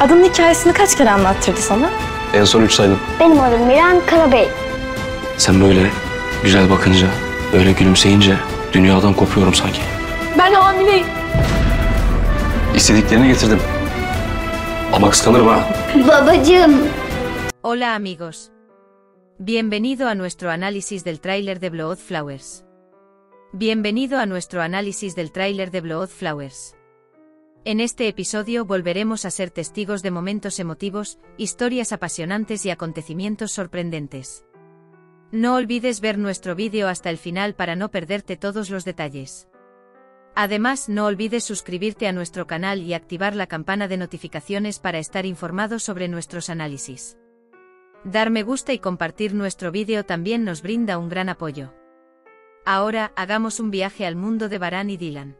Adının hikayesini kaç kere anlattırdı sana? En son 3 saydım. Benim adım Miran Karabey. Sen böyle güzel bakınca, böyle gülümseyince dünyadan kopuyorum sanki. Ben hamileyim. İstediklerini getirdim. Ama kıskanırım ha. Babacığım. Hola amigos. Bienvenido a nuestro análisis del tráiler de Blood Flowers. Bienvenido a nuestro análisis del tráiler de Blood Flowers. En este episodio volveremos a ser testigos de momentos emotivos, historias apasionantes y acontecimientos sorprendentes. No olvides ver nuestro vídeo hasta el final para no perderte todos los detalles. Además, no olvides suscribirte a nuestro canal y activar la campana de notificaciones para estar informado sobre nuestros análisis. Dar me gusta y compartir nuestro vídeo también nos brinda un gran apoyo. Ahora, hagamos un viaje al mundo de Baran y Dylan.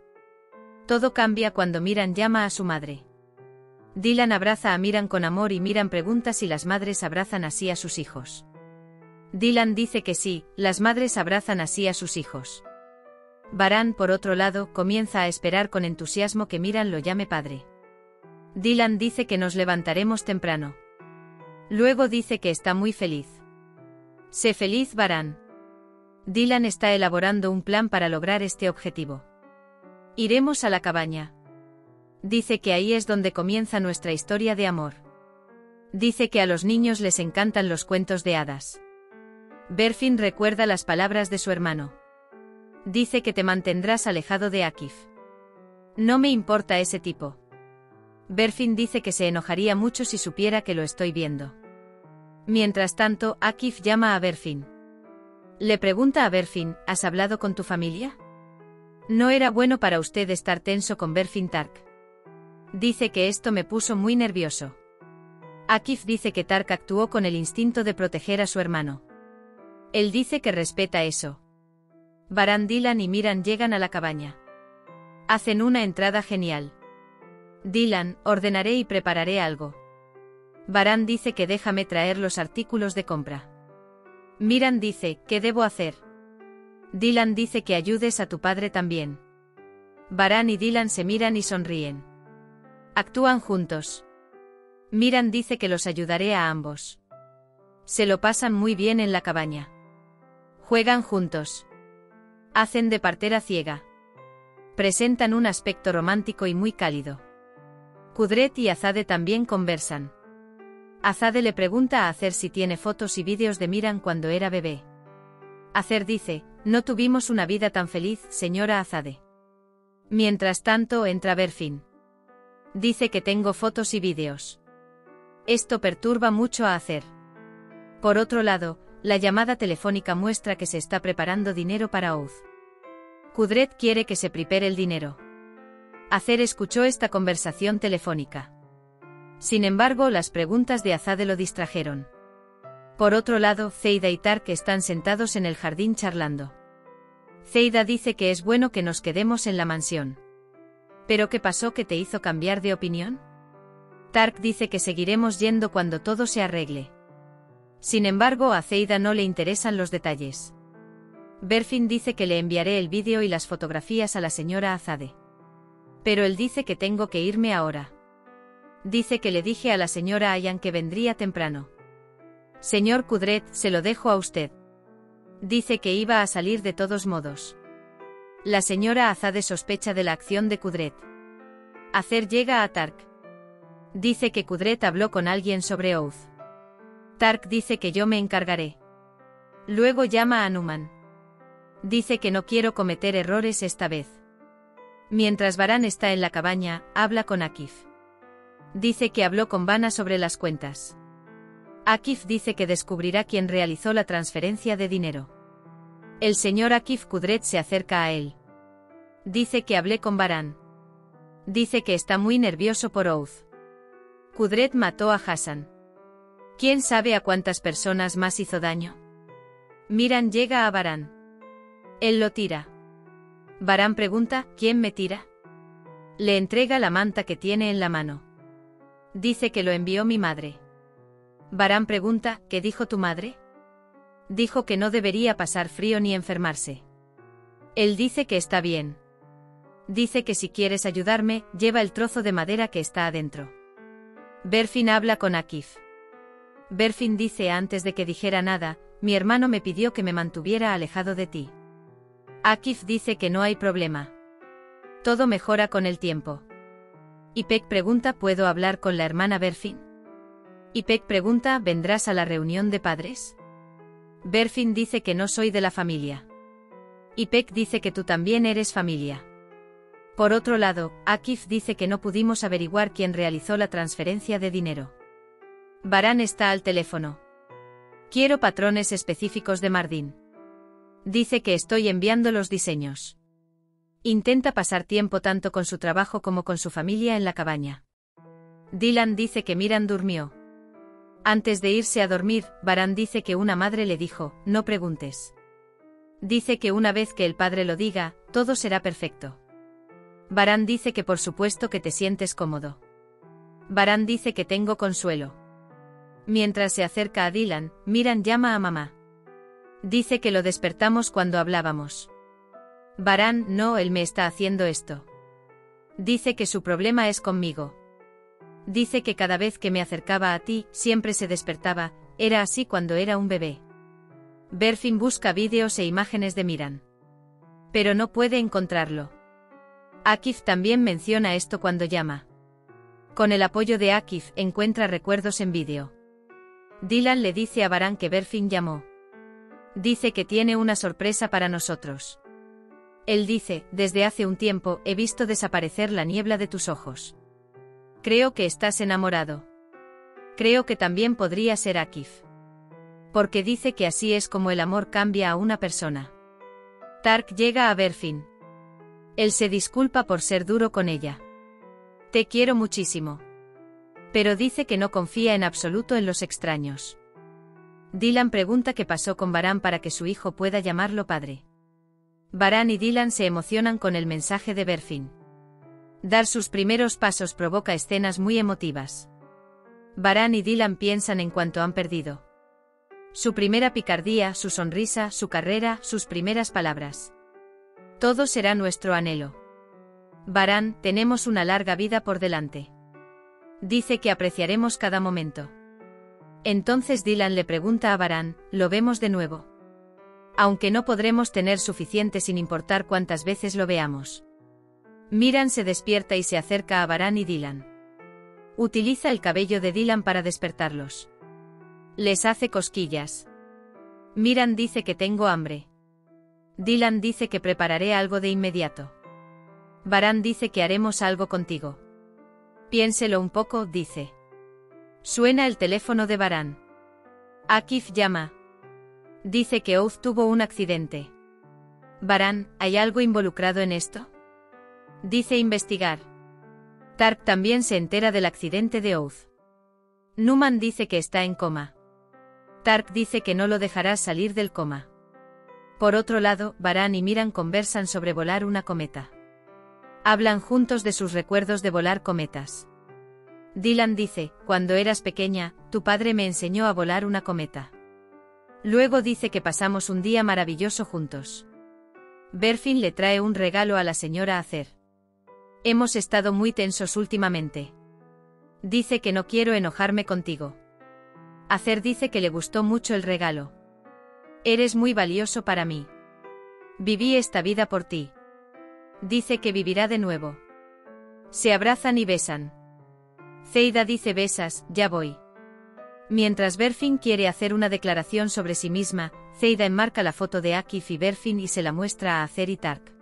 Todo cambia cuando Miran llama a su madre. Dylan abraza a Miran con amor y Miran pregunta si las madres abrazan así a sus hijos. Dylan dice que sí, las madres abrazan así a sus hijos. Baran, por otro lado, comienza a esperar con entusiasmo que Miran lo llame padre. Dylan dice que nos levantaremos temprano. Luego dice que está muy feliz. Sé feliz, Baran. Dylan está elaborando un plan para lograr este objetivo. Iremos a la cabaña. Dice que ahí es donde comienza nuestra historia de amor. Dice que a los niños les encantan los cuentos de hadas. Berfin recuerda las palabras de su hermano. Dice que te mantendrás alejado de Akif. No me importa ese tipo. Berfin dice que se enojaría mucho si supiera que lo estoy viendo. Mientras tanto, Akif llama a Berfin. Le pregunta a Berfin, ¿has hablado con tu familia? No era bueno para usted estar tenso con Berfin Tark. Dice que esto me puso muy nervioso. Akif dice que Tark actuó con el instinto de proteger a su hermano. Él dice que respeta eso. Baran, Dylan y Miran llegan a la cabaña. Hacen una entrada genial. Dylan, ordenaré y prepararé algo. Baran dice que déjame traer los artículos de compra. Miran dice, ¿qué debo hacer? Dylan dice que ayudes a tu padre también. Baran y Dylan se miran y sonríen. Actúan juntos. Miran dice que los ayudaré a ambos. Se lo pasan muy bien en la cabaña. Juegan juntos. Hacen de partera ciega. Presentan un aspecto romántico y muy cálido. Kudret y Azade también conversan. Azade le pregunta a Acer si tiene fotos y vídeos de Miran cuando era bebé. Acer dice, no tuvimos una vida tan feliz, señora Azade. Mientras tanto entra Berfin. Dice que tengo fotos y vídeos. Esto perturba mucho a Acer. Por otro lado, la llamada telefónica muestra que se está preparando dinero para Oath. Kudret quiere que se prepare el dinero. Acer escuchó esta conversación telefónica. Sin embargo, las preguntas de Azade lo distrajeron. Por otro lado, Zeida y Tark están sentados en el jardín charlando. Zeida dice que es bueno que nos quedemos en la mansión. ¿Pero qué pasó que te hizo cambiar de opinión? Tark dice que seguiremos yendo cuando todo se arregle. Sin embargo, a Zeida no le interesan los detalles. Berfin dice que le enviaré el vídeo y las fotografías a la señora Azade. Pero él dice que tengo que irme ahora. Dice que le dije a la señora Ayan que vendría temprano. Señor Kudret, se lo dejo a usted. Dice que iba a salir de todos modos. La señora Azade sospecha de la acción de Kudret. Acer llega a Tark. Dice que Kudret habló con alguien sobre Oath. Tark dice que yo me encargaré. Luego llama a Numan. Dice que no quiero cometer errores esta vez. Mientras Baran está en la cabaña, habla con Akif. Dice que habló con Vanna sobre las cuentas. Akif dice que descubrirá quién realizó la transferencia de dinero. El señor Akif Kudret se acerca a él. Dice que hablé con Baran. Dice que está muy nervioso por Oath. Kudret mató a Hassan. ¿Quién sabe a cuántas personas más hizo daño? Miran llega a Baran. Él lo tira. Baran pregunta, ¿quién me tira? Le entrega la manta que tiene en la mano. Dice que lo envió mi madre. Baran pregunta, ¿qué dijo tu madre? Dijo que no debería pasar frío ni enfermarse. Él dice que está bien. Dice que si quieres ayudarme, lleva el trozo de madera que está adentro. Berfin habla con Akif. Berfin dice antes de que dijera nada, mi hermano me pidió que me mantuviera alejado de ti. Akif dice que no hay problema. Todo mejora con el tiempo. Ipek pregunta ¿puedo hablar con la hermana Berfin? Ipek pregunta ¿vendrás a la reunión de padres? Berfin dice que no soy de la familia. Ipek dice que tú también eres familia. Por otro lado, Akif dice que no pudimos averiguar quién realizó la transferencia de dinero. Baran está al teléfono. Quiero patrones específicos de Mardin. Dice que estoy enviando los diseños. Intenta pasar tiempo tanto con su trabajo como con su familia en la cabaña. Dylan dice que Miran durmió. Antes de irse a dormir, Baran dice que una madre le dijo, no preguntes. Dice que una vez que el padre lo diga, todo será perfecto. Baran dice que por supuesto que te sientes cómodo. Baran dice que tengo consuelo. Mientras se acerca a Dylan, Miran llama a mamá. Dice que lo despertamos cuando hablábamos. Baran, no, él me está haciendo esto. Dice que su problema es conmigo. Dice que cada vez que me acercaba a ti, siempre se despertaba, era así cuando era un bebé. Berfin busca vídeos e imágenes de Miran. Pero no puede encontrarlo. Akif también menciona esto cuando llama. Con el apoyo de Akif, encuentra recuerdos en vídeo. Dylan le dice a Baran que Berfin llamó. Dice que tiene una sorpresa para nosotros. Él dice, desde hace un tiempo he visto desaparecer la niebla de tus ojos. Creo que estás enamorado. Creo que también podría ser Akif. Porque dice que así es como el amor cambia a una persona. Tark llega a Berfin. Él se disculpa por ser duro con ella. Te quiero muchísimo. Pero dice que no confía en absoluto en los extraños. Dylan pregunta qué pasó con Baran para que su hijo pueda llamarlo padre. Baran y Dylan se emocionan con el mensaje de Berfin. Dar sus primeros pasos provoca escenas muy emotivas. Baran y Dylan piensan en cuánto han perdido. Su primera picardía, su sonrisa, su carrera, sus primeras palabras. Todo será nuestro anhelo. Baran, tenemos una larga vida por delante. Dice que apreciaremos cada momento. Entonces Dylan le pregunta a Baran, ¿lo vemos de nuevo? Aunque no podremos tener suficiente sin importar cuántas veces lo veamos. Miran se despierta y se acerca a Baran y Dylan. Utiliza el cabello de Dylan para despertarlos. Les hace cosquillas. Miran dice que tengo hambre. Dylan dice que prepararé algo de inmediato. Baran dice que haremos algo contigo. Piénselo un poco, dice. Suena el teléfono de Baran. Akif llama. Dice que Oath tuvo un accidente. Baran, ¿hay algo involucrado en esto? Dice investigar. Tark también se entera del accidente de Oath. Numan dice que está en coma. Tark dice que no lo dejará salir del coma. Por otro lado, Baran y Miran conversan sobre volar una cometa. Hablan juntos de sus recuerdos de volar cometas. Dylan dice, cuando eras pequeña, tu padre me enseñó a volar una cometa. Luego dice que pasamos un día maravilloso juntos. Berfin le trae un regalo a la señora Acer. Hemos estado muy tensos últimamente. Dice que no quiero enojarme contigo. Acer dice que le gustó mucho el regalo. Eres muy valioso para mí. Viví esta vida por ti. Dice que vivirá de nuevo. Se abrazan y besan. Zeida dice besas, ya voy. Mientras Berfin quiere hacer una declaración sobre sí misma, Zeida enmarca la foto de Akif y Berfin y se la muestra a Acer y Tark.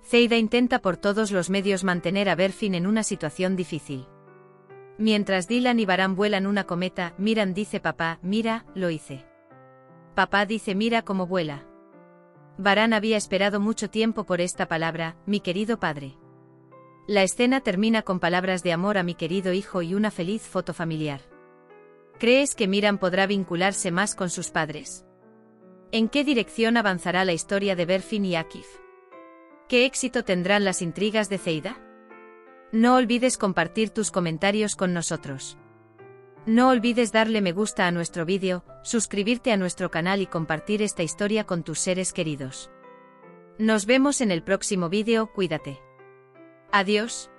Zeida intenta por todos los medios mantener a Berfin en una situación difícil. Mientras Dylan y Baran vuelan una cometa, Miran dice papá, mira, lo hice. Papá dice mira cómo vuela. Baran había esperado mucho tiempo por esta palabra, mi querido padre. La escena termina con palabras de amor a mi querido hijo y una feliz foto familiar. ¿Crees que Miran podrá vincularse más con sus padres? ¿En qué dirección avanzará la historia de Berfin y Akif? ¿Qué éxito tendrán las intrigas de Zeida? No olvides compartir tus comentarios con nosotros. No olvides darle me gusta a nuestro vídeo, suscribirte a nuestro canal y compartir esta historia con tus seres queridos. Nos vemos en el próximo vídeo, cuídate. Adiós.